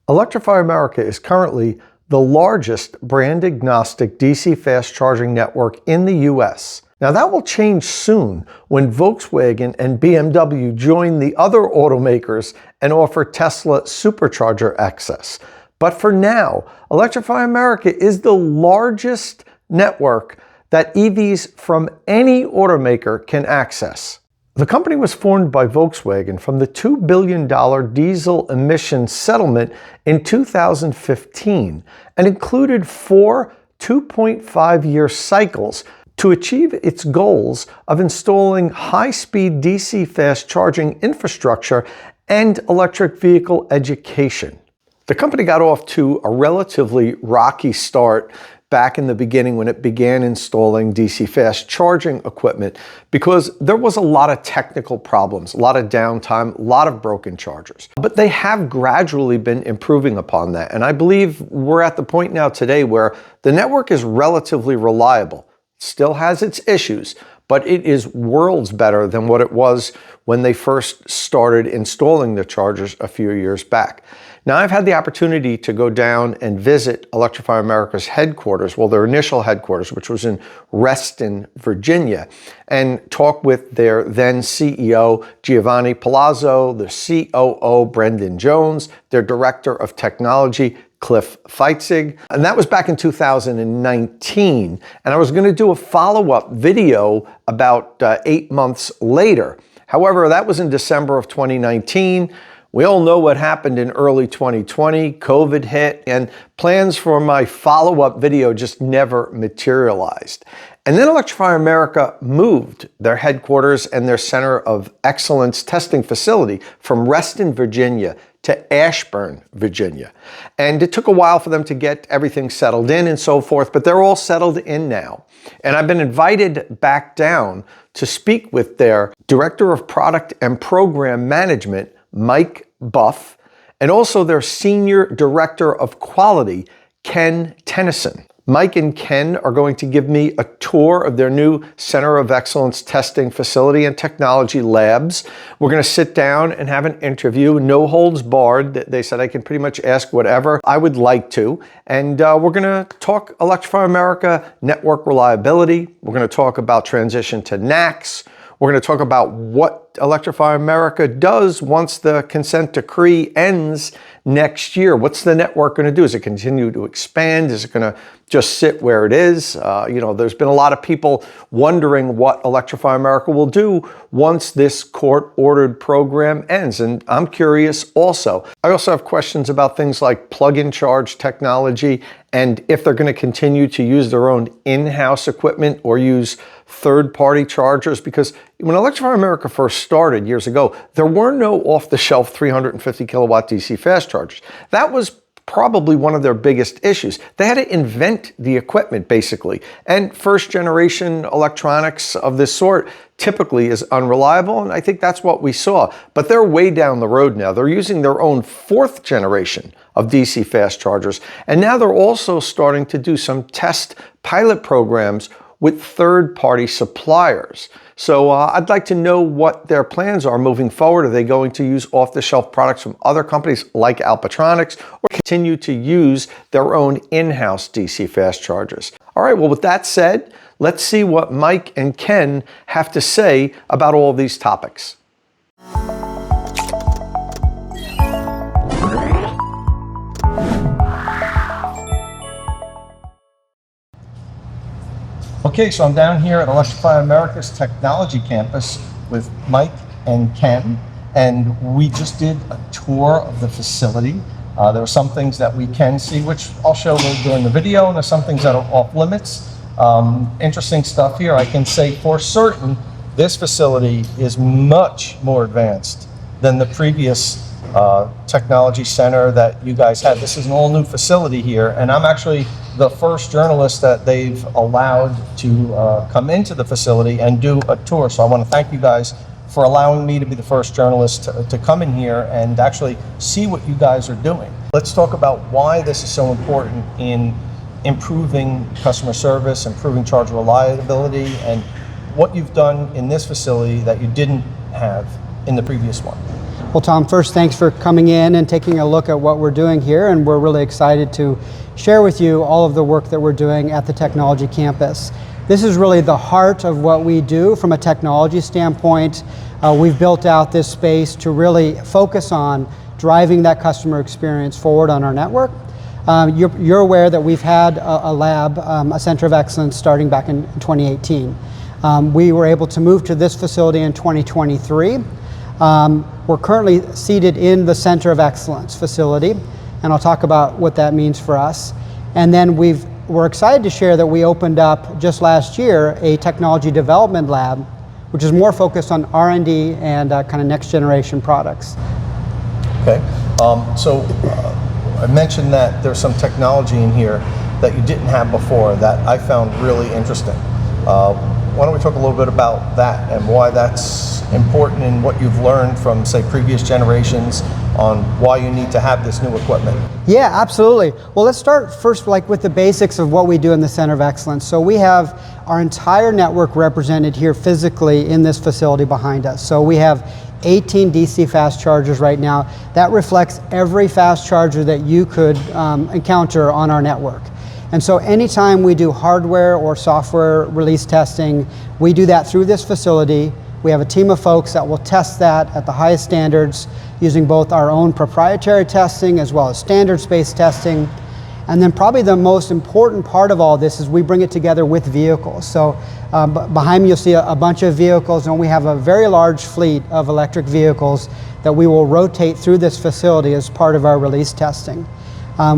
Electrify America is currently the largest brand-agnostic DC fast charging network in the US. Now that will change soon when Volkswagen and BMW join the other automakers and offer Tesla supercharger access. But for now, Electrify America is the largest network that EVs from any automaker can access. The company was formed by Volkswagen from the $2 billion diesel emissions settlement in 2015 and included 4 2.5-year cycles to achieve its goals of installing high-speed DC fast charging infrastructure and electric vehicle education. The company got off to a relatively rocky start back in the beginning when it began installing DC fast charging equipment because there was a lot of technical problems, a lot of downtime, a lot of broken chargers. But they have gradually been improving upon that. And I believe we're at the point now today where the network is relatively reliable. It still has its issues, but it is worlds better than what it was when they first started installing the chargers a few years back. Now, I've had the opportunity to go down and visit Electrify America's headquarters, well, their initial headquarters, which was in Reston, Virginia, and talk with their then CEO, Giovanni Palazzo, the COO, Brendan Jones, their Director of Technology, Cliff Feitzig. And that was back in 2019. And I was going to do a follow-up video about 8 months later. However, that was in December of 2019. We all know what happened in early 2020, COVID hit, and plans for my follow-up video just never materialized. And then Electrify America moved their headquarters and their Center of Excellence testing facility from Reston, Virginia to Ashburn, Virginia. And it took a while for them to get everything settled in and so forth, but they're all settled in now. And I've been invited back down to speak with their Director of Product and Program Management, Mike Buff, and also their Senior Director of Quality, Ken Tennyson. Mike and Ken are going to give me a tour of their new Center of Excellence testing facility and technology labs. We're going to sit down and have an interview, no holds barred. They said I can pretty much ask whatever I would like to. And we're going to talk Electrify America network reliability. We're going to talk about transition to NACS. We're going to talk about what Electrify America does once the consent decree ends next year. What's the network going to do? Is it continue to expand? Is it going to just sit where it is? There's been a lot of people wondering what Electrify America will do once this court-ordered program ends, and I'm curious also. I also have questions about things like plug-and-charge technology and if they're going to continue to use their own in-house equipment or use third-party chargers, because when Electrify America first started years ago, there were no off-the-shelf 350 kilowatt DC fast chargers. That was probably one of their biggest issues. They had to invent the equipment, basically. And first-generation electronics of this sort typically is unreliable, and I think that's what we saw. But they're way down the road now. They're using their own 4th generation of DC fast chargers, and now they're also starting to do some test pilot programs with third-party suppliers. So I'd like to know what their plans are moving forward. Are they going to use off-the-shelf products from other companies like Alpatronics or continue to use their own in-house DC fast chargers? All right, well, with that said, let's see what Mike and Ken have to say about all these topics. Okay, so I'm down here at Electrify America's Technology Campus with Mike and Ken, and we just did a tour of the facility. There are some things that we can see, which I'll show during the video, and there's some things that are off limits. Interesting stuff here. I can say for certain this facility is much more advanced than the previous technology center that you guys had. This is an all new facility here, and I'm actually the first journalist that they've allowed to come into the facility and do a tour. So I want to thank you guys for allowing me to be the first journalist to come in here and actually see what you guys are doing. Let's talk about why this is so important in improving customer service, improving charger reliability, and what you've done in this facility that you didn't have in the previous one. Well, Tom, first, thanks for coming in and taking a look at what we're doing here, and we're really excited to share with you all of the work that we're doing at the Technology Campus. This is really the heart of what we do from a technology standpoint. We've built out this space to really focus on driving that customer experience forward on our network. You're aware that we've had a lab, a center of excellence, starting back in 2018. We were able to move to this facility in 2023. We're currently seated in the Center of Excellence facility, and I'll talk about what that means for us. And then we're excited to share that we opened up just last year a technology development lab, which is more focused on R&D and kind of next generation products. Okay, I mentioned that there's some technology in here that you didn't have before that I found really interesting. Why don't we talk a little bit about that and why that's important and what you've learned from, say, previous generations on why you need to have this new equipment? Yeah, absolutely. Well, let's start first with the basics of what we do in the Center of Excellence. So we have our entire network represented here physically in this facility behind us. So we have 18 DC fast chargers right now. That reflects every fast charger that you could encounter on our network. And so anytime we do hardware or software release testing, we do that through this facility. We have a team of folks that will test that at the highest standards using both our own proprietary testing as well as standards-based testing. And then probably the most important part of all this is we bring it together with vehicles. So behind me you'll see a bunch of vehicles, and we have a very large fleet of electric vehicles that we will rotate through this facility as part of our release testing.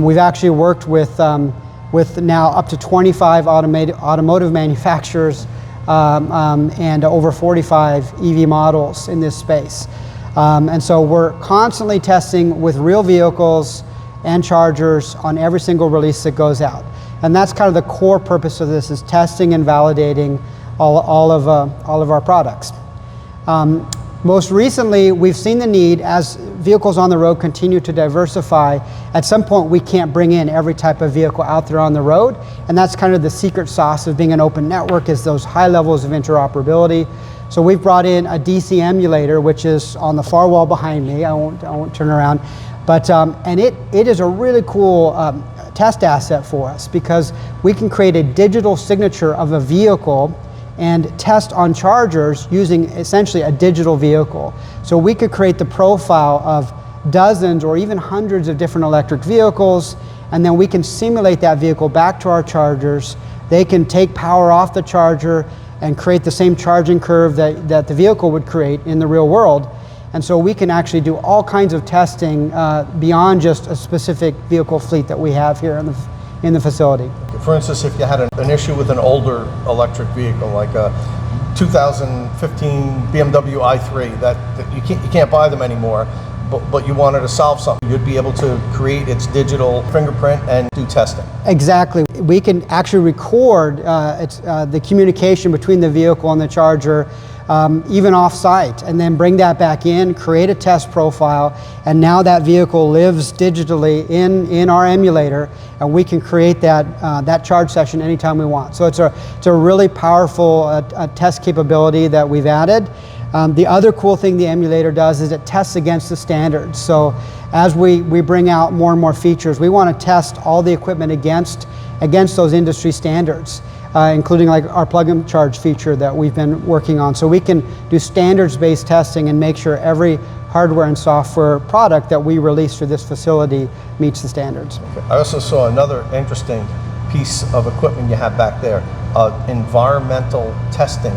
We've actually worked with now up to 25 automotive manufacturers and over 45 EV models in this space. And so we're constantly testing with real vehicles and chargers on every single release that goes out. And that's kind of the core purpose of this, is testing and validating all of our products. Most recently, we've seen the need, as vehicles on the road continue to diversify, at some point we can't bring in every type of vehicle out there on the road, and that's kind of the secret sauce of being an open network, is those high levels of interoperability. So we've brought in a DC emulator, which is on the far wall behind me. I won't turn around, but and it is a really cool test asset for us, because we can create a digital signature of a vehicle and test on chargers using essentially a digital vehicle. So we could create the profile of dozens or even hundreds of different electric vehicles, and then we can simulate that vehicle back to our chargers. They can take power off the charger and create the same charging curve that the vehicle would create in the real world. And so we can actually do all kinds of testing beyond just a specific vehicle fleet that we have here in the facility. For instance, if you had an issue with an older electric vehicle, like a 2015 BMW i3, that you can't buy them anymore, but you wanted to solve something, you'd be able to create its digital fingerprint and do testing. Exactly. We can actually record the communication between the vehicle and the charger, even off-site, and then bring that back in, create a test profile, and now that vehicle lives digitally in our emulator, and we can create that charge session anytime we want. So it's a really powerful test capability that we've added. The other cool thing the emulator does is it tests against the standards. So as we bring out more and more features, we want to test all the equipment against those industry standards, including like our Plug&Charge feature that we've been working on. So we can do standards-based testing and make sure every hardware and software product that we release through this facility meets the standards. Okay. I also saw another interesting piece of equipment you have back there, environmental testing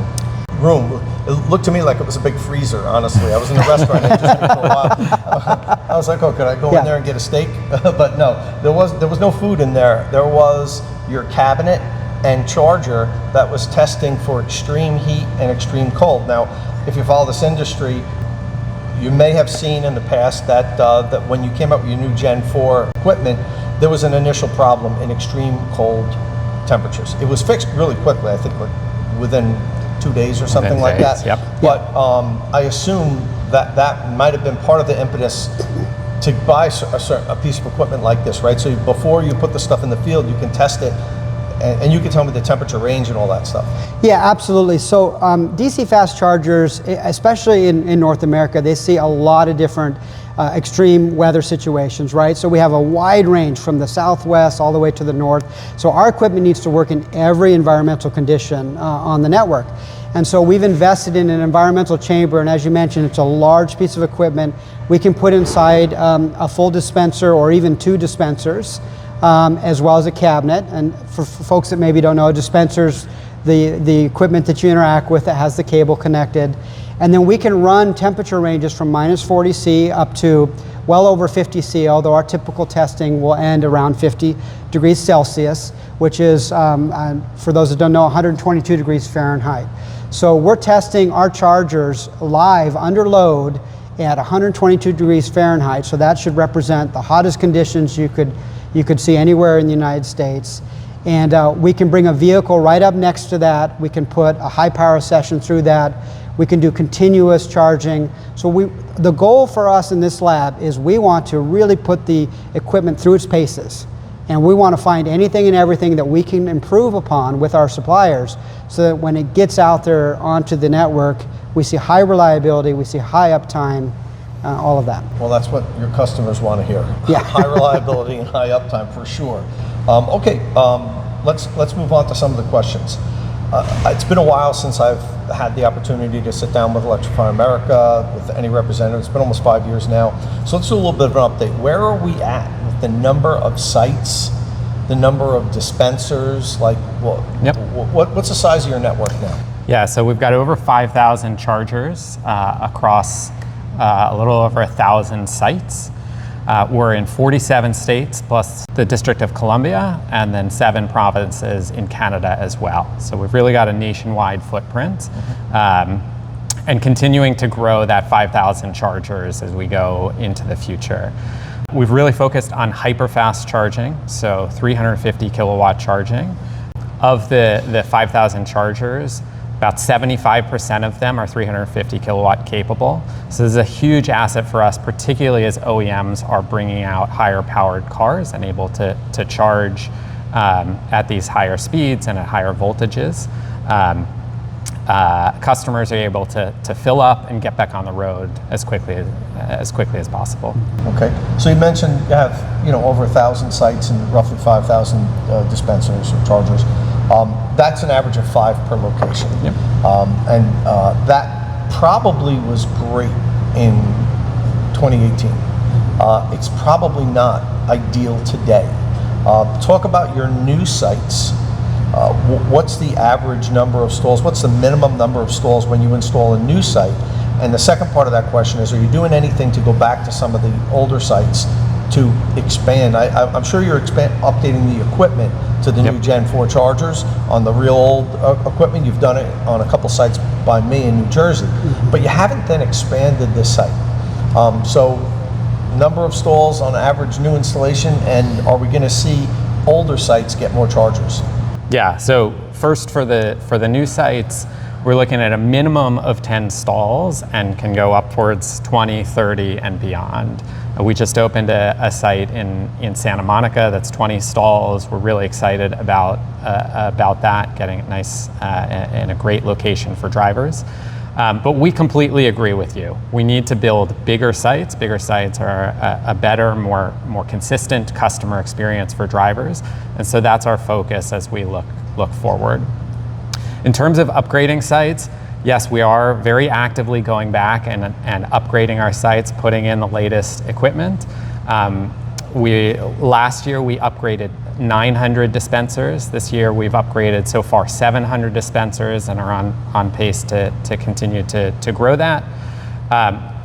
room. It looked to me like it was a big freezer, honestly. I was in the restaurant industry for a while. I was like, oh, could I go in there and get a steak? But no, there was no food in there. There was your cabinet and charger that was testing for extreme heat and extreme cold. Now, if you follow this industry, you may have seen in the past that when you came up with your new Gen 4 equipment, there was an initial problem in extreme cold temperatures. It was fixed really quickly, I think like within 2 days or something like that. Yep. But I assume that might have been part of the impetus to buy a piece of equipment like this, right? So before you put the stuff in the field, you can test it and you can tell me the temperature range and all that stuff. Yeah, absolutely. So DC fast chargers, especially in North America, they see a lot of different extreme weather situations, right? So we have a wide range from the southwest all the way to the north. So our equipment needs to work in every environmental condition on the network. And so we've invested in an environmental chamber, and as you mentioned, it's a large piece of equipment. We can put inside a full dispenser or even 2 dispensers, as well as a cabinet. And for folks that maybe don't know, dispensers, the equipment that you interact with that has the cable connected. And then we can run temperature ranges from -40°C up to well over 50°C, although our typical testing will end around 50 degrees Celsius, which is, for those that don't know, 122 degrees Fahrenheit. So we're testing our chargers live under load at 122 degrees Fahrenheit, so that should represent the hottest conditions you could see anywhere in the United States. And we can bring a vehicle right up next to that. We can put a high power session through that. We can do continuous charging. So the goal for us in this lab is we want to really put the equipment through its paces. And we want to find anything and everything that we can improve upon with our suppliers so that when it gets out there onto the network, we see high reliability, we see high uptime, all of that. Well, that's what your customers want to hear. Yeah. High reliability and high uptime for sure. Let's move on to some of the questions. It's been a while since I've had the opportunity to sit down with Electrify America, with any representative. It's been almost 5 years now. So let's do a little bit of an update. Where are we at with the number of sites, the number of dispensers? Like, what's the size of your network now? Yeah, so we've got over 5,000 chargers across a little over 1,000 sites. We're in 47 states plus the District of Columbia, and then 7 provinces in Canada as well. So we've really got a nationwide footprint, and continuing to grow that 5,000 chargers as we go into the future. We've really focused on hyper-fast charging, so 350 kilowatt charging. Of the 5,000 chargers, about 75% of them are 350 kilowatt capable. So this is a huge asset for us, particularly as OEMs are bringing out higher powered cars and able to charge at these higher speeds and at higher voltages. Customers are able to fill up and get back on the road as quickly as possible. Okay, so you mentioned you have over 1,000 sites and roughly 5,000 dispensers or chargers. That's an average of 5 per location. Yep. That probably was great in 2018. It's probably not ideal today. Talk about your new sites. What's the average number of stalls? What's the minimum number of stalls when you install a new site? And the second part of that question is, are you doing anything to go back to some of the older sites to expand? I'm sure you're updating the equipment to the new Gen 4 chargers on the real old equipment. You've done it on a couple sites by me in New Jersey, but you haven't then expanded this site. So number of stalls on average new installation, and are we going to see older sites get more chargers? Yeah, so first for the new sites, we're looking at a minimum of 10 stalls and can go upwards 20, 30 and beyond. We just opened a site in Santa Monica that's 20 stalls. We're really excited about that, getting it nice in a great location for drivers. But we completely agree with you. We need to build bigger sites. Bigger sites are a better, more consistent customer experience for drivers. And so that's our focus as we look forward. In terms of upgrading sites, yes, we are very actively going back and upgrading our sites, putting in the latest equipment. Last year we upgraded 900 dispensers. This year we've upgraded so far 700 dispensers and are on pace to continue to grow that.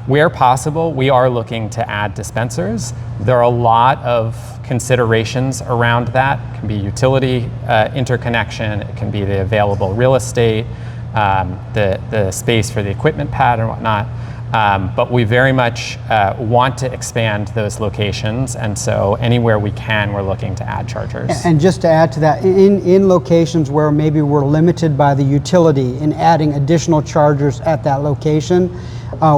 Where possible, we are looking to add dispensers. There are a lot of considerations around that. It can be utility interconnection, it can be the available real estate, the space for the equipment pad and whatnot. But we very much want to expand those locations, and so anywhere we can, we're looking to add chargers. And just to add to that, in locations where maybe we're limited by the utility in adding additional chargers at that location,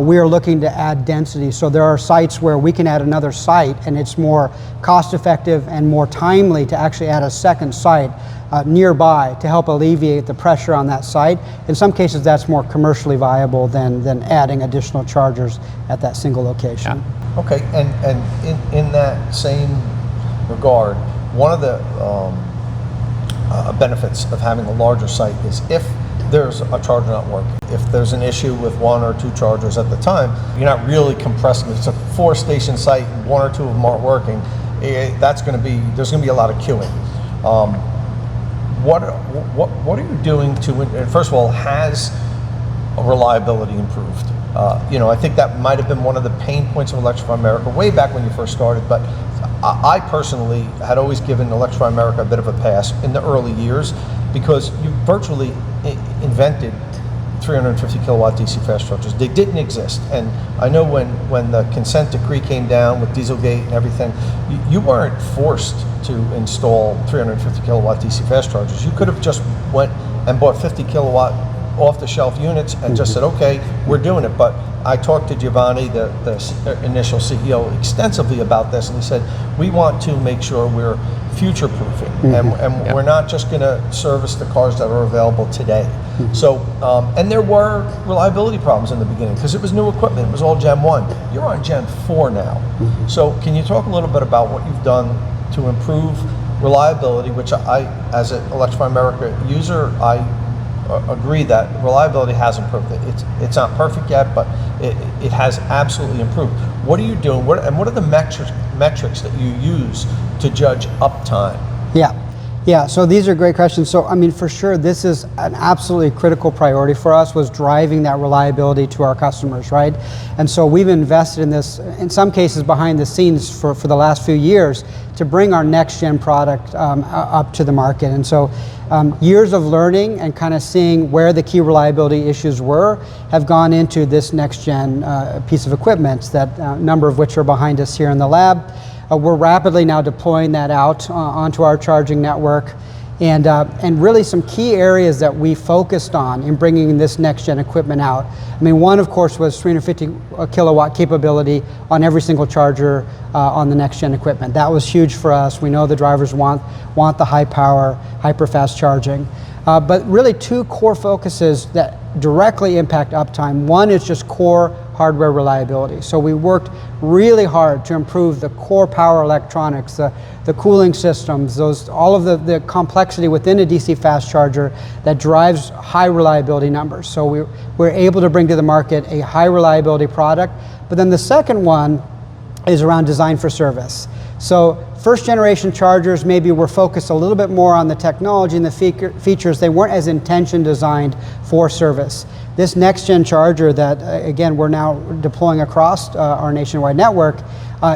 we are looking to add density. So there are sites where we can add another site, and it's more cost effective and more timely to actually add a second site nearby to help alleviate the pressure on that site. In some cases, that's more commercially viable than adding additional chargers at that single location. Yeah. Okay, and in that same regard, one of the benefits of having a larger site is if there's a charger not working, if there's an issue with one or two chargers at the time, you're not really compressing. It's a 4-station site, and one or two of them aren't working. There's going to be a lot of queuing. What are you doing to, first of all, has reliability improved? I think that might have been one of the pain points of Electrify America way back when you first started, but I personally had always given Electrify America a bit of a pass in the early years because you virtually invented 350 kilowatt DC fast chargers. They didn't exist, and I know when the consent decree came down with Dieselgate and everything, you weren't forced to install 350 kilowatt DC fast chargers. You could have just went and bought 50 kilowatt off-the-shelf units and just said, okay, we're doing it. But I talked to Giovanni, the initial CEO, extensively about this, and he said, we want to make sure we're future-proofing, and we're not just going to service the cars that are available today. So, and there were reliability problems in the beginning because it was new equipment. It was all Gen 1. You're on Gen 4 now. So can you talk a little bit about what you've done to improve reliability, which I, as an Electrify America user, I agree that reliability has improved. It's not perfect yet, but it has absolutely improved. What are you doing? What are the metrics that you use to judge uptime? Yeah, so these are great questions. So, I mean, for sure, this is an absolutely critical priority for us, was driving that reliability to our customers, right? And so we've invested in this, in some cases behind the scenes for the last few years, to bring our next gen product up to the market. And so years of learning and kind of seeing where the key reliability issues were have gone into this next gen piece of equipment, that number of which are behind us here in the lab. We're rapidly now deploying that out onto our charging network, and really some key areas that we focused on in bringing this next gen equipment out. I mean, one of course was 350 kilowatt capability on every single charger on the next gen equipment. That was huge for us. We know the drivers want the high power, hyper fast charging. But really two core focuses that directly impact uptime. One is just core hardware reliability. So we worked really hard to improve the core power electronics, the cooling systems, all of the complexity within a DC fast charger that drives high reliability numbers. So we're able to bring to the market a high reliability product. But then the second one is around design for service. So first generation chargers maybe were focused a little bit more on the technology and the features. They weren't as intention designed for service. This next gen charger that again we're now deploying across our nationwide network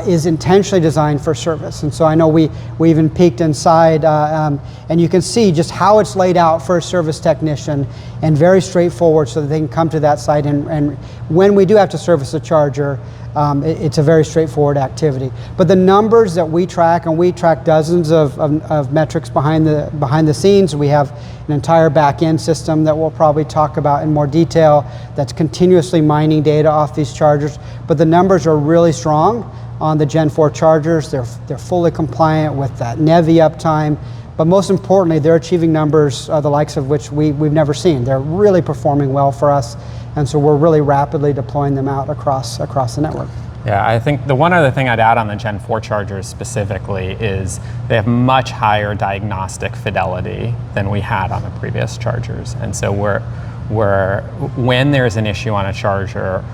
is intentionally designed for service. And so I know we even peeked inside and you can see just how it's laid out for a service technician, and very straightforward so that they can come to that site, and when we do have to service a charger, it's a very straightforward activity. But the numbers that we track, and we track dozens of metrics behind the scenes. We have an entire back-end system that we'll probably talk about in more detail that's continuously mining data off these chargers. But the numbers are really strong on the Gen 4 chargers. They're fully compliant with that NEVI uptime. But most importantly, they're achieving numbers the likes of which we've never seen. They're really performing well for us. And so we're really rapidly deploying them out across the network. Yeah, I think the one other thing I'd add on the Gen 4 chargers specifically is they have much higher diagnostic fidelity than we had on the previous chargers. And so when there's an issue on a charger,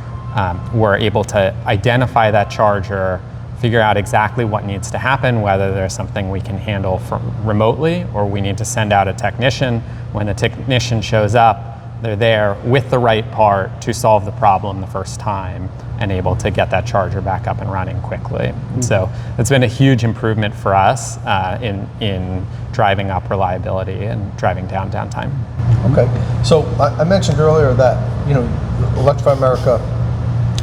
we're able to identify that charger, figure out exactly what needs to happen, whether there's something we can handle remotely or we need to send out a technician. When the technician shows up, they're there with the right part to solve the problem the first time and able to get that charger back up and running quickly. Mm-hmm. So it's been a huge improvement for us in driving up reliability and driving down downtime. Okay, so I mentioned earlier that Electrify America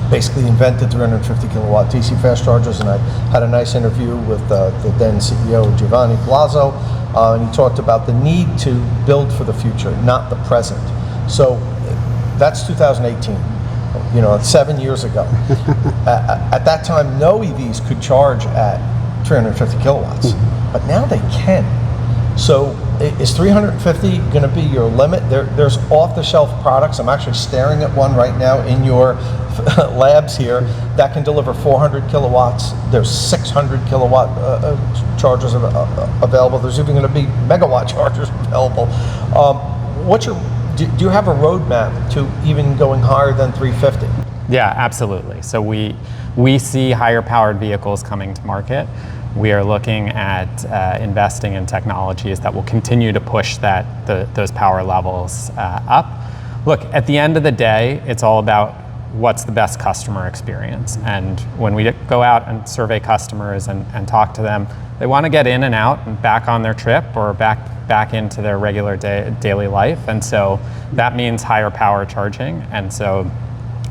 basically invented 350 kilowatt DC fast chargers, and I had a nice interview with the then CEO Giovanni Palazzo, and he talked about the need to build for the future, not the present. So that's 2018. 7 years ago. At that time, no EVs could charge at 350 kilowatts, but now they can. So is 350 going to be your limit? There's off-the-shelf products. I'm actually staring at one right now in your labs here that can deliver 400 kilowatts. There's 600 kilowatt chargers available. There's even going to be megawatt chargers available. Do you have a roadmap to even going higher than 350? Yeah, absolutely. So we see higher powered vehicles coming to market. We are looking at investing in technologies that will continue to push those power levels up. Look, at the end of the day, it's all about what's the best customer experience. And when we go out and survey customers and talk to them, they want to get in and out and back on their trip or back into their regular daily life. And so that means higher power charging. And so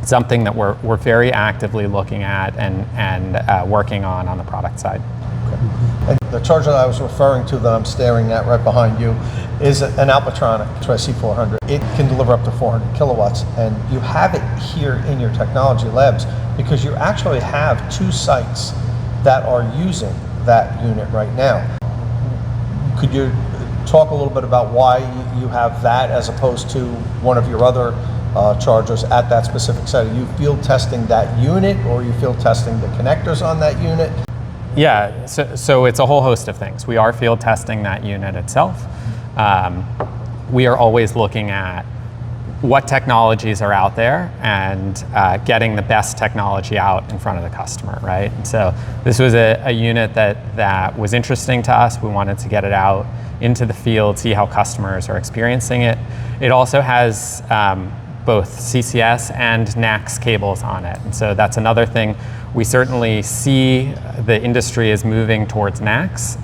something that we're very actively looking at and working on the product side. And the charger that I was referring to that I'm staring at right behind you is an Alpatronic C400. It can deliver up to 400 kilowatts, and you have it here in your technology labs because you actually have 2 sites that are using that unit right now. Could you talk a little bit about why you have that as opposed to one of your other chargers at that specific site? Are you field testing that unit, or are you field testing the connectors on that unit? Yeah, so it's a whole host of things. We are field testing that unit itself. We are always looking at what technologies are out there and getting the best technology out in front of the customer, right? And so this was a unit that was interesting to us. We wanted to get it out into the field, see how customers are experiencing it. It also has both CCS and NACS cables on it. And so that's another thing. We certainly see the industry is moving towards NACS,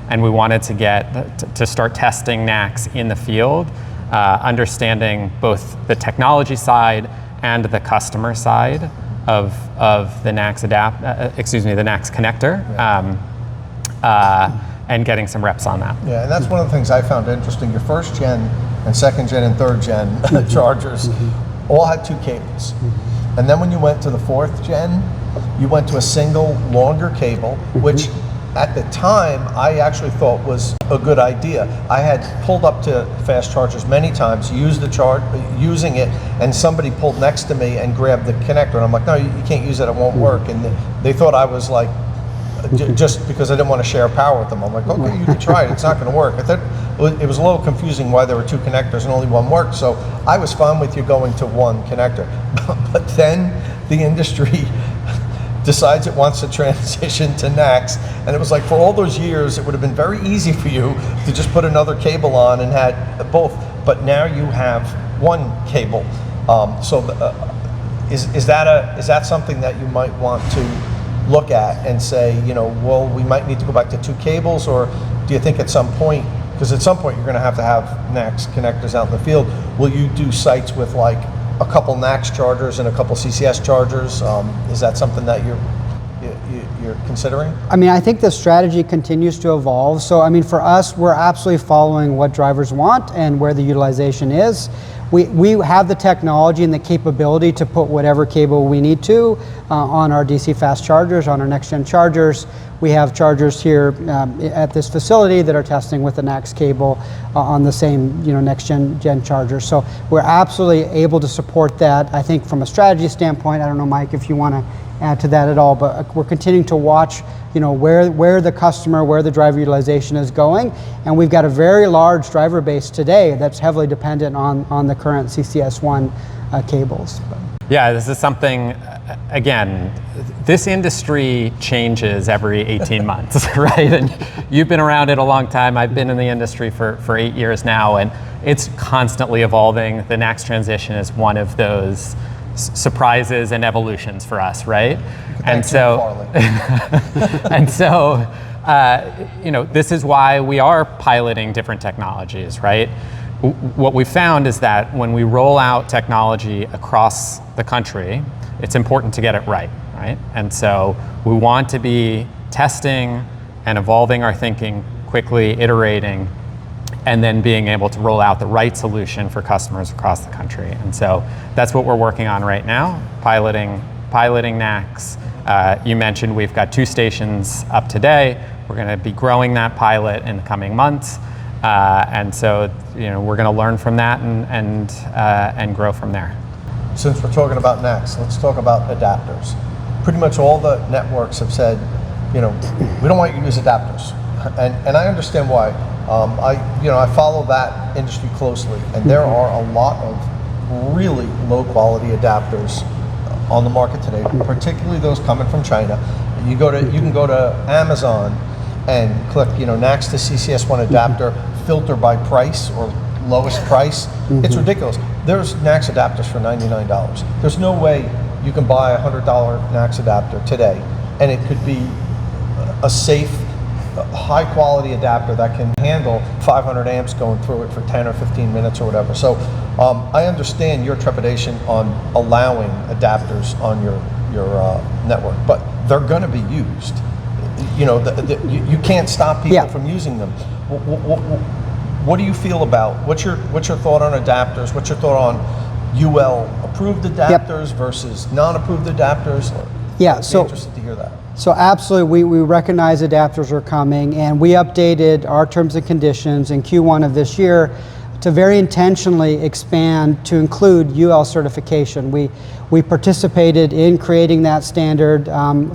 and we wanted to start testing NACS in the field, understanding both the technology side and the customer side of the NACS the NACS connector, and getting some reps on that. Yeah, and that's one of the things I found interesting. Your first gen and second gen and third gen chargers all had 2 cables. And then when you went to the 4th gen, you went to a single longer cable, which at the time I actually thought was a good idea. I had pulled up to fast chargers many times, using it, and somebody pulled next to me and grabbed the connector, and I'm like, no, you can't use it, it won't work. And they thought I was like, just because I didn't want to share power with them. I'm like, okay, you can try it, it's not going to work. I thought it was a little confusing why there were 2 connectors and only one worked, so I was fine with you going to one connector. But then the industry decides it wants to transition to NACS, and it was like, for all those years it would have been very easy for you to just put another cable on and had both, but now you have one cable. Is that something that you might want to look at and say, well, we might need to go back to 2 cables, or do you think at some point, because at some point you're going to have NACS connectors out in the field, will you do sites with like a couple NACS chargers and a couple CCS chargers? Is that something that you're considering? I mean, I think the strategy continues to evolve. So, I mean, for us, we're absolutely following what drivers want and where the utilization is. We have the technology and the capability to put whatever cable we need to on our DC fast chargers, on our next gen chargers. We have chargers here at this facility that are testing with the NACS cable on the same next gen charger. So we're absolutely able to support that. I think from a strategy standpoint, I don't know, Mike, if you want to add to that at all, but we're continuing to watch where the customer, where the driver utilization is going, and we've got a very large driver base today that's heavily dependent on the current CCS1 cables. Yeah, this is something, again, this industry changes every 18 months, right? And you've been around it a long time. I've been in the industry for 8 years now, and it's constantly evolving. The NACS transition is one of those surprises and evolutions for us, right? And so, this is why we are piloting different technologies, right? What we found is that when we roll out technology across the country, it's important to get it right? And so we want to be testing and evolving our thinking quickly, iterating and then being able to roll out the right solution for customers across the country. And so that's what we're working on right now, piloting NACS. You mentioned we've got 2 stations up today. We're going to be growing that pilot in the coming months. And so, we're going to learn from that and grow from there. Since we're talking about NACS, let's talk about adapters. Pretty much all the networks have said, we don't want you to use adapters. And I understand why. I follow that industry closely, and there are a lot of really low quality adapters on the market today, particularly those coming from China. You can go to Amazon and click, NACS to CCS1 adapter, filter by price or lowest price. It's ridiculous. There's NACS adapters for $99. There's no way you can buy a $100 NACS adapter today, and it could be a safe, high quality adapter that can handle 500 amps going through it for 10 or 15 minutes or whatever. So I understand your trepidation on allowing adapters on your network, but they're going to be used. You can't stop people from using them. What do you feel about, what's your thought on adapters? What's your thought on UL approved adapters versus non-approved adapters? I'd be interested to hear that. So absolutely, we recognize adapters are coming, and we updated our terms and conditions in Q1 of this year to very intentionally expand to include UL certification. We participated in creating that standard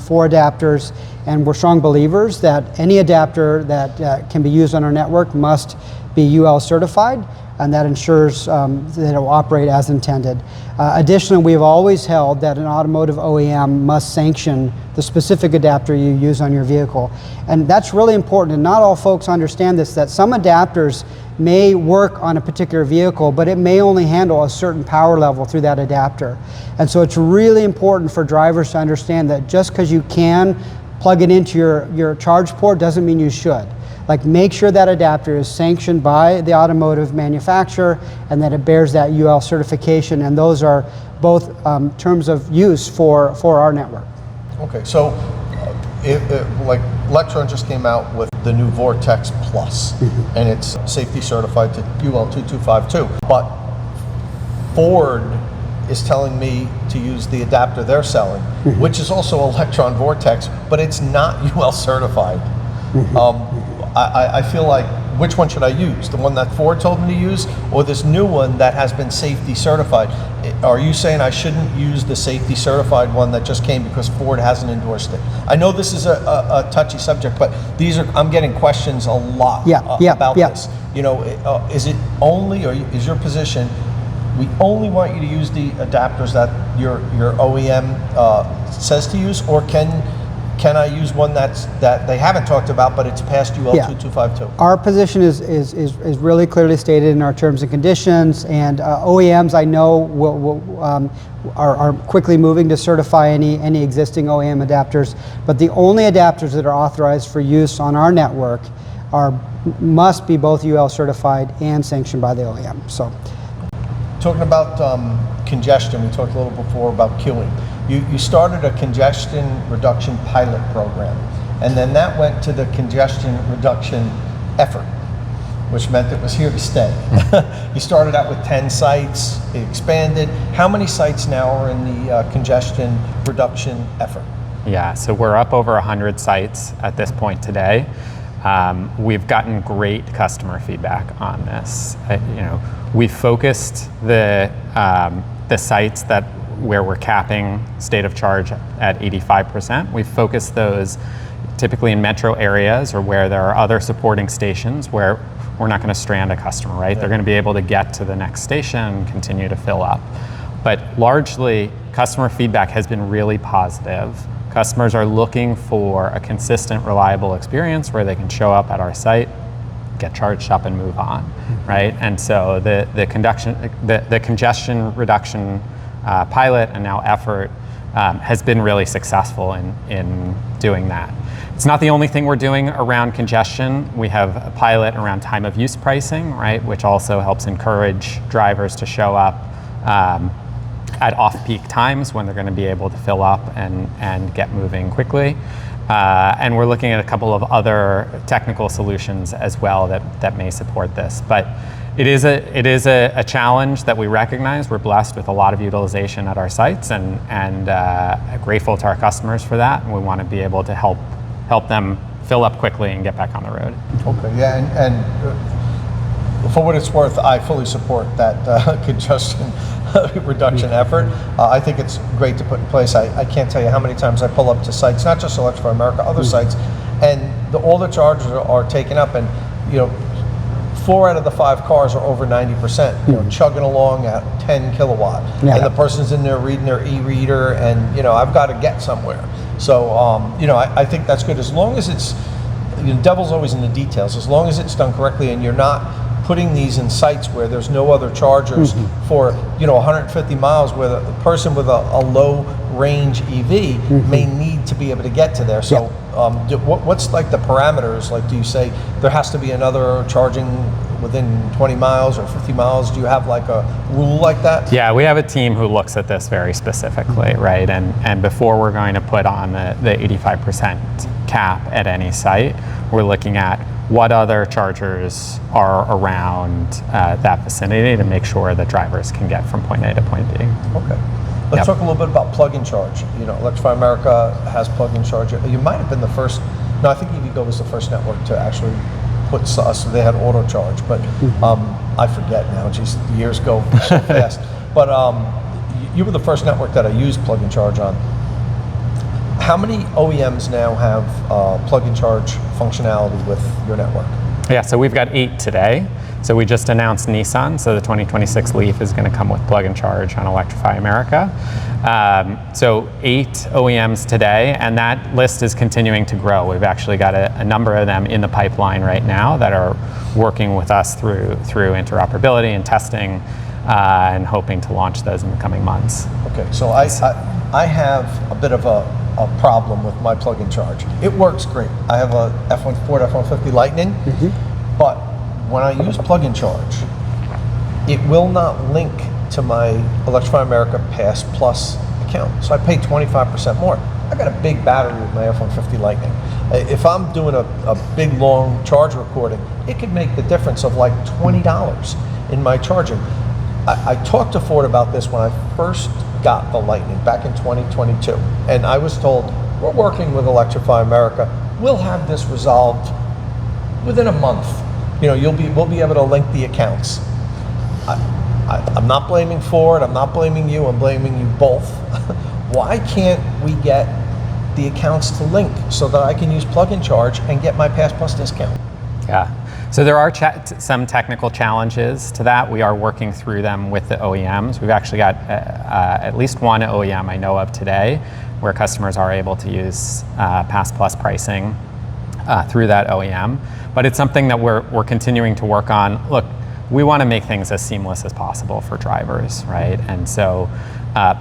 for adapters, and we're strong believers that any adapter that can be used on our network must be UL certified, and that ensures that it will operate as intended. Additionally, we've always held that an automotive OEM must sanction the specific adapter you use on your vehicle. And that's really important, and not all folks understand this, that some adapters may work on a particular vehicle, but it may only handle a certain power level through that adapter. And so it's really important for drivers to understand that just because you can plug it into your charge port doesn't mean you should. Like, make sure that adapter is sanctioned by the automotive manufacturer and that it bears that UL certification, and those are both terms of use for our network. Okay, so like Electron just came out with the new Vortex Plus, and it's safety certified to UL 2252, but Ford is telling me to use the adapter they're selling, which is also Electron Vortex, but it's not UL certified. I feel like, which one should I use? The one that Ford told me to use, or this new one that has been safety certified? Are you saying I shouldn't use the safety certified one that just came because Ford hasn't endorsed it? I know this is a touchy subject, but I'm getting questions a lot about this. Is it only, or is your position, we only want you to use the adapters that your OEM says to use, or can I use one that they haven't talked about, but it's past UL 2252? Our position is really clearly stated in our terms and conditions, and OEMs I know are quickly moving to certify any existing OEM adapters, but the only adapters that are authorized for use on our network must be both UL certified and sanctioned by the OEM. So, talking about congestion, we talked a little before about queuing. You started a congestion reduction pilot program, and then that went to the congestion reduction effort, which meant it was here to stay. You started out with 10 sites, it expanded. How many sites now are in the congestion reduction effort? Yeah, so we're up over 100 sites at this point today. We've gotten great customer feedback on this. We've focused the sites where we're capping state of charge at 85%. We've focused those typically in metro areas or where there are other supporting stations where we're not going to strand a customer, right? Yeah. They're going to be able to get to the next station and continue to fill up. But largely, customer feedback has been really positive. Customers are looking for a consistent, reliable experience where they can show up at our site, get charged up and move on, right? And so the congestion reduction pilot and now effort has been really successful in doing that. It's not the only thing we're doing around congestion. We have a pilot around time of use pricing, right, which also helps encourage drivers to show up at off-peak times when they're going to be able to fill up and get moving quickly. And we're looking at a couple of other technical solutions as well that may support this. But it is a challenge that we recognize. We're blessed with a lot of utilization at our sites, and grateful to our customers for that. And we want to be able to help them fill up quickly and get back on the road. Okay, yeah, and for what it's worth, I fully support that congestion reduction effort. I think it's great to put in place. I can't tell you how many times I pull up to sites, not just Electrify America, other sites, and all the chargers are taken up, and 4 out of the 5 cars are over 90%, chugging along at 10 kilowatt. Yeah. And the person's in there reading their e-reader, and I've got to get somewhere. So I think that's good, as long as it's, devil's always in the details, as long as it's done correctly and you're not putting these in sites where there's no other chargers for 150 miles, where the person with a low range EV may need to be able to get to there. So what's like the parameters? Like, do you say there has to be another charging within 20 miles or 50 miles? Do you have like a rule like that? Yeah, we have a team who looks at this very specifically, right? And before we're going to put on the 85% cap at any site, we're looking at what other chargers are around that vicinity to make sure that drivers can get from point A to point B. Okay. Let's talk a little bit about Plug&Charge. Electrify America has Plug&Charge. You might have been the first, no, I think EVgo was the first network to actually put us, so they had auto charge, but I forget now, geez, the years go so fast. But you were the first network that I used Plug&Charge on. How many OEMs now have Plug&Charge functionality with your network? Yeah, so we've got 8 today. So we just announced Nissan, so the 2026 Leaf is going to come with Plug&Charge on Electrify America. So 8 OEMs today, and that list is continuing to grow. We've actually got a number of them in the pipeline right now that are working with us through interoperability and testing, and hoping to launch those in the coming months. Okay, so I have a bit of a problem with my Plug&Charge. It works great. I have a Ford F-150 Lightning, but when I use Plug&Charge, it will not link to my Electrify America Pass Plus account. So I pay 25% more. I got a big battery with my F-150 Lightning. If I'm doing a big long charge recording, it could make the difference of like $20 in my charging. I talked to Ford about this when I first got the Lightning back in 2022, and I was told, we're working with Electrify America, we'll have this resolved within a month. We'll be able to link the accounts. I'm not blaming Ford, I'm not blaming you, I'm blaming you both. Why can't we get the accounts to link so that I can use Plug&Charge and get my Pass Plus discount? Yeah, so there are some technical challenges to that. We are working through them with the OEMs. We've actually got at least one OEM I know of today where customers are able to use Pass Plus pricing through that OEM. But it's something that we're continuing to work on. Look, we want to make things as seamless as possible for drivers, right? And so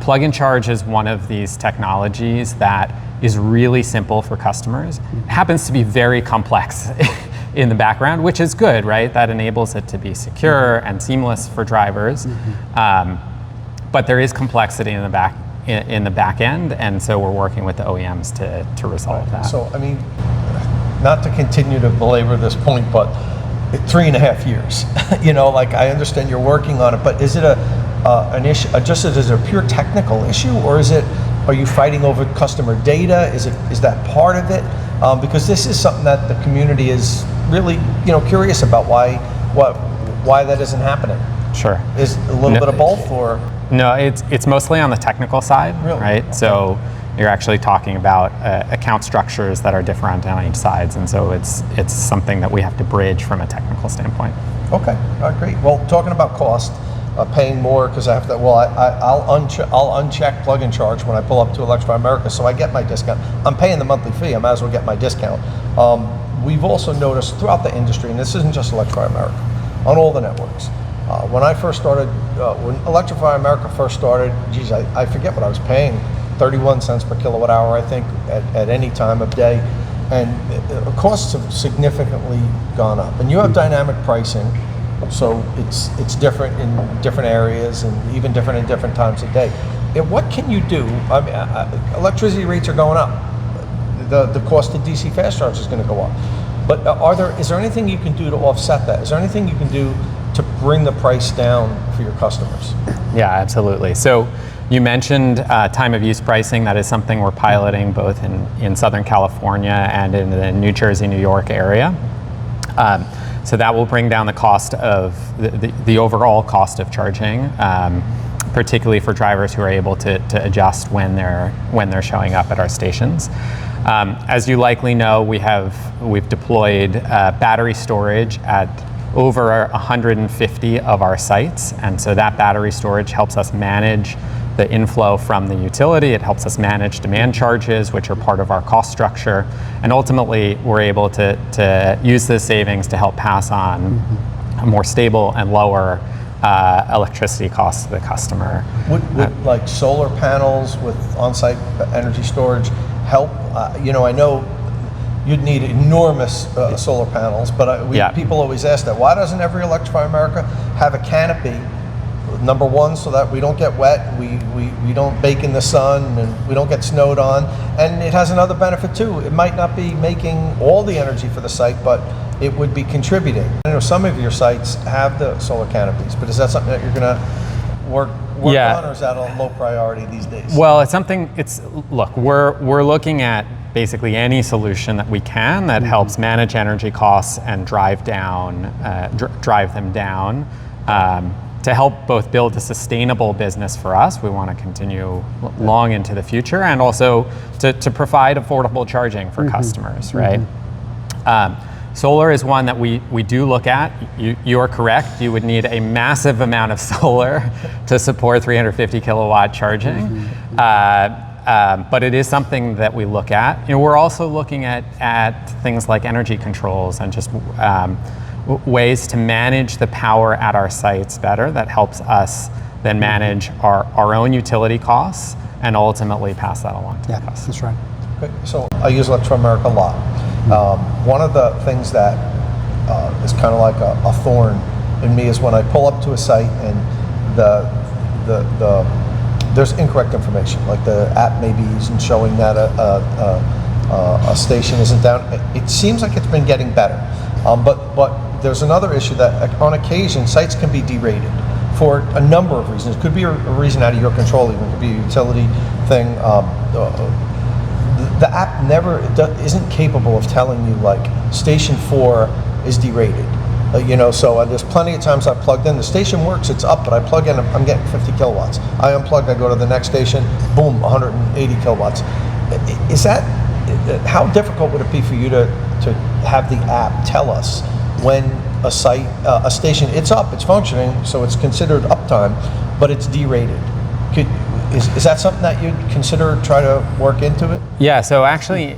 Plug&Charge is one of these technologies that is really simple for customers. It happens to be very complex in the background, which is good, right? That enables it to be secure and seamless for drivers. But there is complexity in the back end, and so we're working with the OEMs to resolve that. So, I mean, not to continue to belabor this point, but 3.5 years. I understand you're working on it, but is it an issue? Is it a pure technical issue, or are you fighting over customer data? Is that part of it? Because this is something that the community is really curious about. Why that isn't happening? Sure. Is a little bit of both, or? No, it's mostly on the technical side, really? Right? Okay. So you're actually talking about account structures that are different on each sides, and so it's something that we have to bridge from a technical standpoint. Okay, all right, great. Well, talking about cost, paying more because I have to. Well, I'll uncheck Plug&Charge when I pull up to Electrify America, so I get my discount. I'm paying the monthly fee. I might as well get my discount. We've also noticed throughout the industry, and this isn't just Electrify America, on all the networks. When I first started, when Electrify America first started, geez, I forget what I was paying. 31 cents per kilowatt hour, I think, at any time of day. And costs have significantly gone up. And you have dynamic pricing, so it's different in different areas and even different in different times of day. And what can you do? I mean, electricity rates are going up. the cost of DC fast charge is going to go up. But is there anything you can do to offset that? Is there anything you can do to bring the price down for your customers? Yeah, absolutely. So you mentioned time of use pricing. That is something we're piloting both in Southern California and in the New Jersey, New York area. So that will bring down the cost of the overall cost of charging, particularly for drivers who are able to adjust when they're showing up at our stations. As you likely know, we've deployed battery storage at over 150 of our sites, and so that battery storage helps us manage the inflow from the utility. It helps us manage demand charges, which are part of our cost structure, and ultimately we're able to use the savings to help pass on a more stable and lower electricity costs to the customer. Would like solar panels with on-site energy storage help? I know you'd need enormous solar panels, but people always ask that. Why doesn't every Electrify America have a canopy? Number one, so that we don't get wet, we don't bake in the sun, and we don't get snowed on. And it has another benefit too. It might not be making all the energy for the site, but it would be contributing. I know some of your sites have the solar canopies, but is that something that you're going to work on, or is that a low priority these days? Well, it's something. Look, we're looking at basically any solution that we can that helps manage energy costs and drive them down. To help both build a sustainable business for us, we want to continue long into the future, and also to provide affordable charging for customers, right? Solar is one that we do look at. You are correct. You would need a massive amount of solar to support 350 kilowatt charging. But it is something that we look at. We're also looking at things like energy controls and just ways to manage the power at our sites better that helps us then manage our own utility costs and ultimately pass that along to the customer. That's right. Okay, so I use Electrify America a lot. One of the things that is kind of like a thorn in me is when I pull up to a site and there's incorrect information, like the app maybe isn't showing that a station isn't down. It seems like it's been getting better, but there's another issue that on occasion sites can be derated for a number of reasons. It could be a reason out of your control, even it could be a utility thing. The app isn't capable of telling you like station 4 is derated. So there's plenty of times I've plugged in, the station works, it's up, but I plug in, I'm getting 50 kilowatts. I unplug, I go to the next station, boom, 180 kilowatts. How difficult would it be for you to have the app tell us when a site, a station, it's up, it's functioning, so it's considered uptime, but it's derated? Is that something that you'd consider try to work into it? Yeah, so actually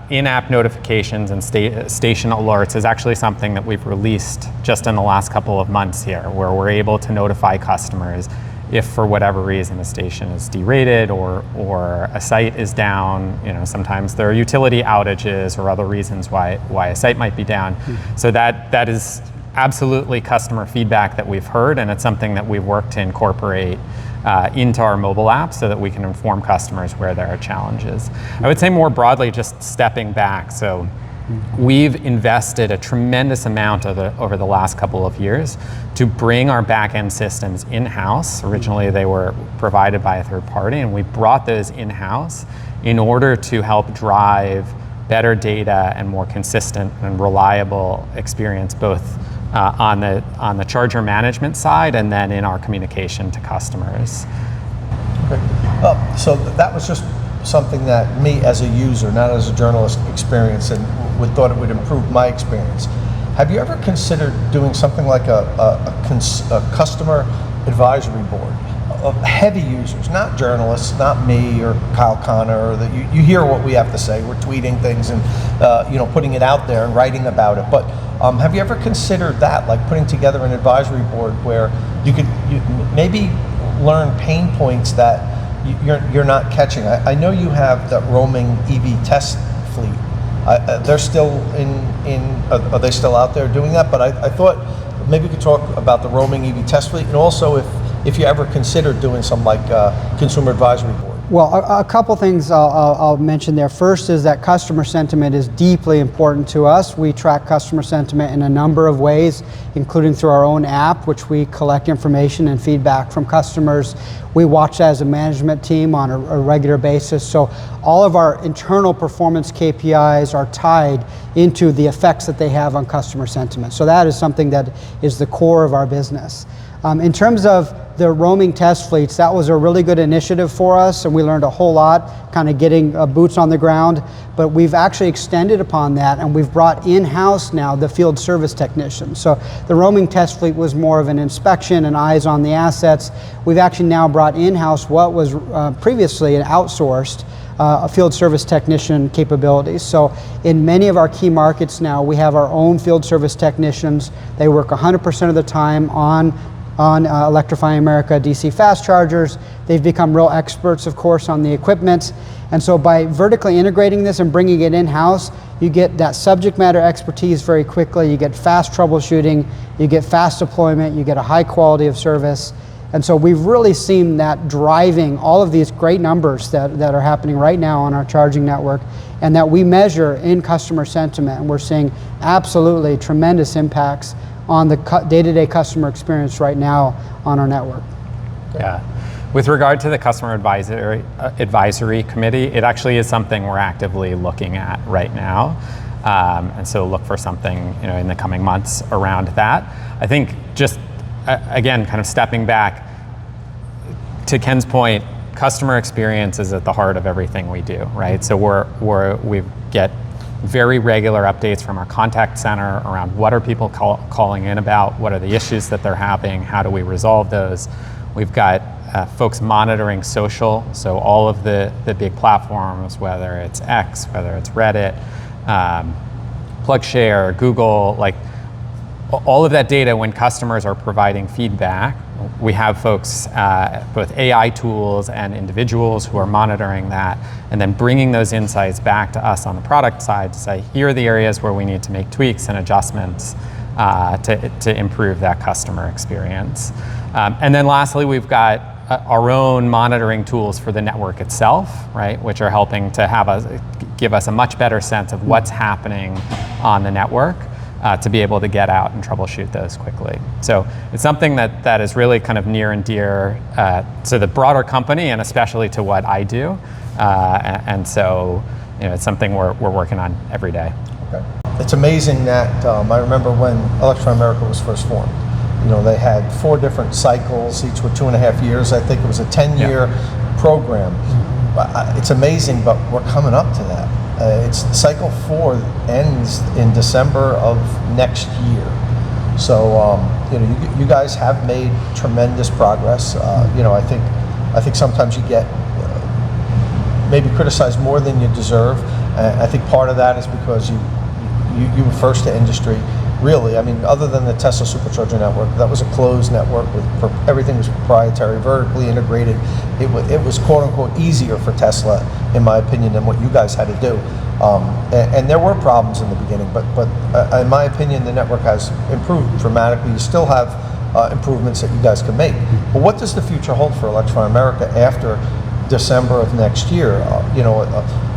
in-app notifications and station alerts is actually something that we've released just in the last couple of months here, where we're able to notify customers if for whatever reason a station is derated or a site is down. Sometimes there are utility outages or other reasons why a site might be down. So that is absolutely customer feedback that we've heard, and it's something that we've worked to incorporate into our mobile app so that we can inform customers where there are challenges. I would say more broadly, just stepping back, so we've invested a tremendous amount over the last couple of years to bring our back-end systems in-house. Originally they were provided by a third party, and we brought those in-house in order to help drive better data and more consistent and reliable experience, both on the charger management side and then in our communication to customers. Okay. So that was just something that me as a user, not as a journalist, experienced and thought it would improve my experience. Have you ever considered doing something like a customer advisory board of heavy users, not journalists, not me or Kyle Connor, or that you hear what we have to say, we're tweeting things and putting it out there and writing about it, but have you ever considered that, like putting together an advisory board where you could maybe learn pain points that you're not catching? I know you have that roaming EV test fleet. They're still are they still out there doing that? But I thought maybe we could talk about the roaming EV test fleet, and also if you ever considered doing some like consumer advisory board. Well, a couple things I'll mention there. First is that customer sentiment is deeply important to us. We track customer sentiment in a number of ways, including through our own app, which we collect information and feedback from customers. We watch that as a management team on a regular basis. So all of our internal performance KPIs are tied into the effects that they have on customer sentiment. So that is something that is the core of our business. In terms of the roaming test fleets, that was a really good initiative for us, and we learned a whole lot, kind of getting boots on the ground. But we've actually extended upon that, and we've brought in-house now the field service technicians. So the roaming test fleet was more of an inspection and eyes on the assets. We've actually now brought in-house what was previously an outsourced field service technician capabilities. So in many of our key markets now, we have our own field service technicians. They work 100% of the time on Electrify America DC fast chargers. They've become real experts, of course, on the equipment. And so by vertically integrating this and bringing it in-house, you get that subject matter expertise very quickly, you get fast troubleshooting, you get fast deployment, you get a high quality of service. And so we've really seen that driving all of these great numbers that are happening right now on our charging network, and that we measure in customer sentiment. And we're seeing absolutely tremendous impacts on the day-to-day customer experience right now on our network. Yeah. With regard to the customer advisory committee, it actually is something we're actively looking at right now. And so look for something, in the coming months around that. I think just, again, kind of stepping back, to Ken's point, customer experience is at the heart of everything we do, right? So we get very regular updates from our contact center around what are people calling in about, what are the issues that they're having, how do we resolve those. We've got folks monitoring social, so all of the big platforms, whether it's X, whether it's Reddit, Plug&Share, Google, like all of that data. When customers are providing feedback, we have folks, both AI tools and individuals, who are monitoring that and then bringing those insights back to us on the product side to say, here are the areas where we need to make tweaks and adjustments to improve that customer experience. And then lastly, we've got our own monitoring tools for the network itself, right, which are helping to give us a much better sense of what's happening on the network, to be able to get out and troubleshoot those quickly. So it's something that is really kind of near and dear to the broader company, and especially to what I do. And so it's something we're working on every day. Okay. It's amazing that I remember when Electrify America was first formed. They had 4 different cycles, each with 2.5 years. I think it was a 10-year program. It's amazing, but we're coming up to that. It's cycle 4 ends in December of next year. So you guys have made tremendous progress. I think sometimes you get maybe criticized more than you deserve. I think part of that is because you were first to industry. Really, I mean, other than the Tesla Supercharger network, that was a closed network everything was proprietary, vertically integrated. It was quote unquote easier for Tesla, in my opinion, than what you guys had to do. And there were problems in the beginning, but in my opinion, the network has improved dramatically. You still have improvements that you guys can make. But what does the future hold for Electrify America after December of next year?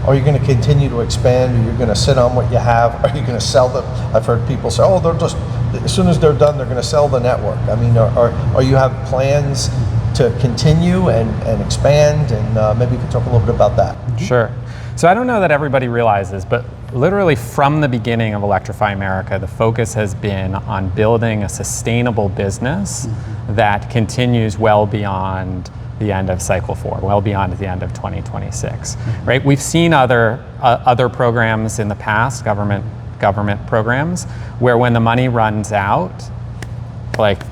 Are you going to continue to expand? Are you going to sit on what you have? Are you going to sell them? I've heard people say, they're just, as soon as they're done, they're going to sell the network. I mean, are you have plans to continue and expand? And maybe you can talk a little bit about that. Sure. So I don't know that everybody realizes, but literally from the beginning of Electrify America, the focus has been on building a sustainable business that continues well beyond the end of cycle 4, well beyond the end of 2026, right? We've seen other programs in the past, government programs, where when the money runs out, like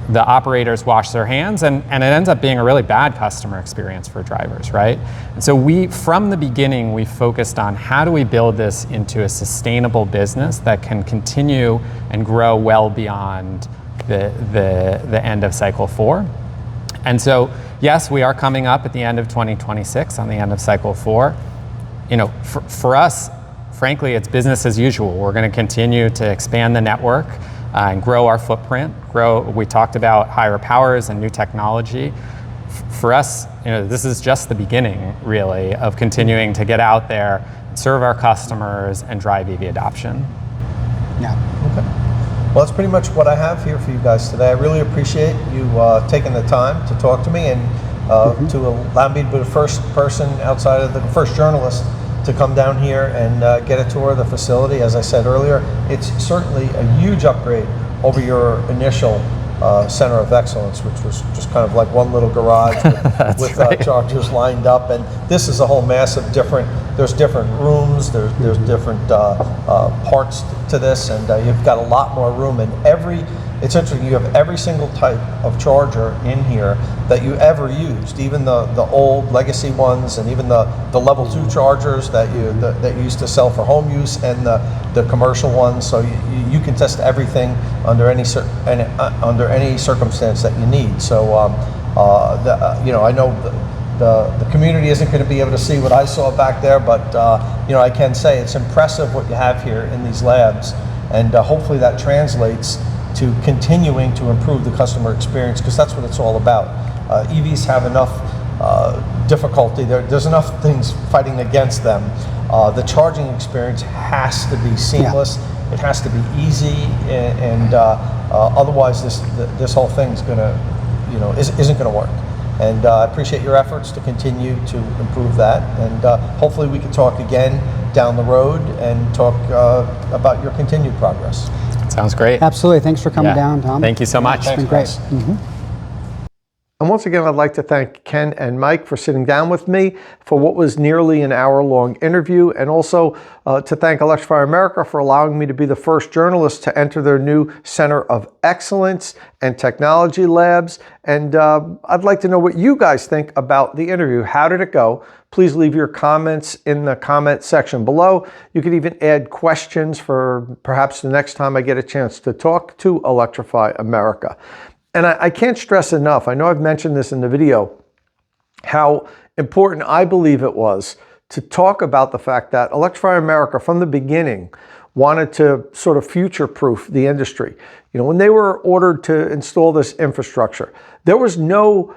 the operators wash their hands, and it ends up being a really bad customer experience for drivers, right? And so from the beginning, we focused on how do we build this into a sustainable business that can continue and grow well beyond the end of cycle 4. And so, yes, we are coming up at the end of 2026 on the end of cycle 4. For us, frankly, it's business as usual. We're going to continue to expand the network and grow our footprint. We talked about higher powers and new technology. for us, this is just the beginning, really, of continuing to get out there, serve our customers, and drive EV adoption. Yeah. Okay. Well, that's pretty much what I have here for you guys today. I really appreciate you taking the time to talk to me and to allow me to be the first person outside of the first journalist to come down here and get a tour of the facility. As I said earlier, it's certainly a huge upgrade over your initial Center of Excellence, which was just kind of like one little garage with right. chargers lined up. And this is a whole massive there's different rooms, there's different parts to this, and you've got a lot more room. And it's interesting, you have every single type of charger in here that you ever used, even the old legacy ones, and even the level 2 chargers that you used to sell for home use, and the commercial ones. So you can test everything under any circumstance that you need. So I know the community isn't going to be able to see what I saw back there, but I can say it's impressive what you have here in these labs, and hopefully that translates to continuing to improve the customer experience, because that's what it's all about. EVs have enough difficulty, there's enough things fighting against them. The charging experience has to be seamless. Yeah. It has to be easy, and otherwise this whole thing's isn't gonna work. And I appreciate your efforts to continue to improve that, and hopefully we can talk again down the road and talk about your continued progress. Sounds great. Absolutely. Thanks for coming down, Tom. Thank you so much. It's been great. Mm-hmm. And once again, I'd like to thank Ken and Mike for sitting down with me for what was nearly an hour-long interview, and also to thank Electrify America for allowing me to be the first journalist to enter their new Center of Excellence and Technology Labs. And I'd like to know what you guys think about the interview. How did it go? Please leave your comments in the comment section below. You can even add questions for perhaps the next time I get a chance to talk to Electrify America. And I can't stress enough, I know I've mentioned this in the video, how important I believe it was to talk about the fact that Electrify America from the beginning wanted to sort of future-proof the industry. When they were ordered to install this infrastructure, there was no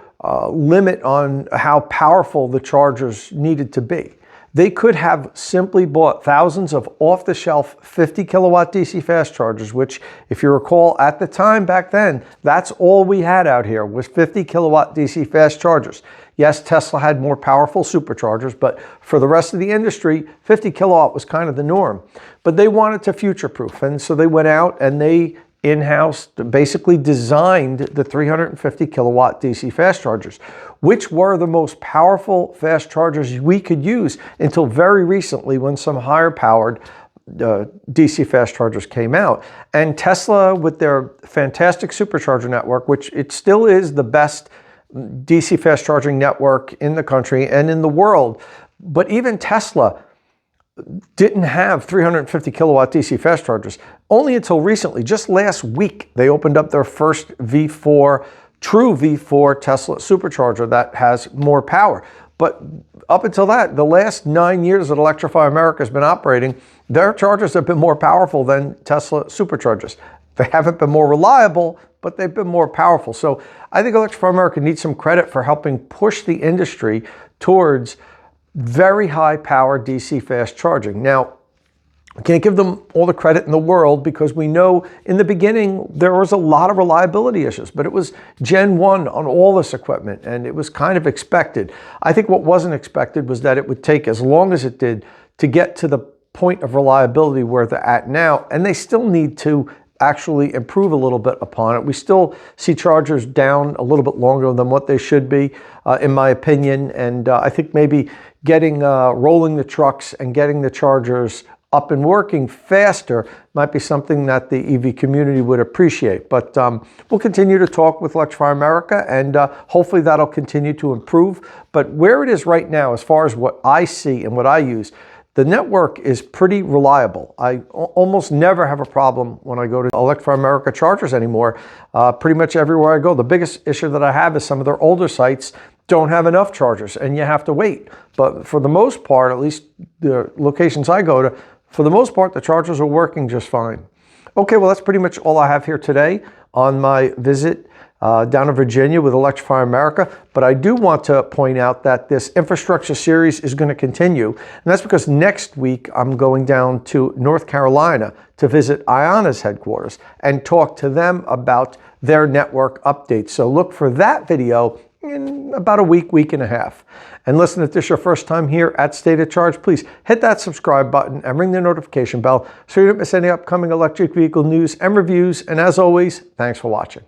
limit on how powerful the chargers needed to be. They could have simply bought thousands of off-the-shelf 50 kilowatt DC fast chargers, which, if you recall, at the time back then, that's all we had out here was 50 kilowatt DC fast chargers. Yes, Tesla had more powerful superchargers, but for the rest of the industry, 50 kilowatt was kind of the norm. But they wanted to future-proof, and so they went out and they in-house basically designed the 350 kilowatt DC fast chargers, which were the most powerful fast chargers we could use until very recently, when some higher powered DC fast chargers came out. And Tesla, with their fantastic supercharger network, which it still is the best DC fast charging network in the country and in the world, but even Tesla didn't have 350 kilowatt DC fast chargers only until recently. Just last week, they opened up their first true V4 Tesla supercharger that has more power. But up until that, the last 9 years that Electrify America has been operating, their chargers have been more powerful than Tesla superchargers. They haven't been more reliable, but they've been more powerful. So I think Electrify America needs some credit for helping push the industry towards very high power DC fast charging. Now, I can't give them all the credit in the world, because we know in the beginning there was a lot of reliability issues, but it was Gen 1 on all this equipment, and it was kind of expected. I think what wasn't expected was that it would take as long as it did to get to the point of reliability where they're at now, and they still need to actually improve a little bit upon it. We still see chargers down a little bit longer than what they should be, in my opinion, and I think maybe rolling the trucks and getting the chargers up and working faster might be something that the EV community would appreciate. But we'll continue to talk with Electrify America, and hopefully that'll continue to improve. But where it is right now, as far as what I see and what I use, the network is pretty reliable. I almost never have a problem when I go to Electrify America chargers anymore. Pretty much everywhere I go. The biggest issue that I have is some of their older sites don't have enough chargers, and you have to wait. But for the most part, at least the locations I go to, for the most part, the chargers are working just fine. Okay, well, that's pretty much all I have here today on my visit down in Virginia with Electrify America. But I do want to point out that this infrastructure series is going to continue. And that's because next week I'm going down to North Carolina to visit IONA's headquarters and talk to them about their network updates. So look for that video in about a week and a half. And listen, if this is your first time here at State of Charge, please hit that subscribe button and ring the notification bell so you don't miss any upcoming electric vehicle news and reviews. And as always, thanks for watching.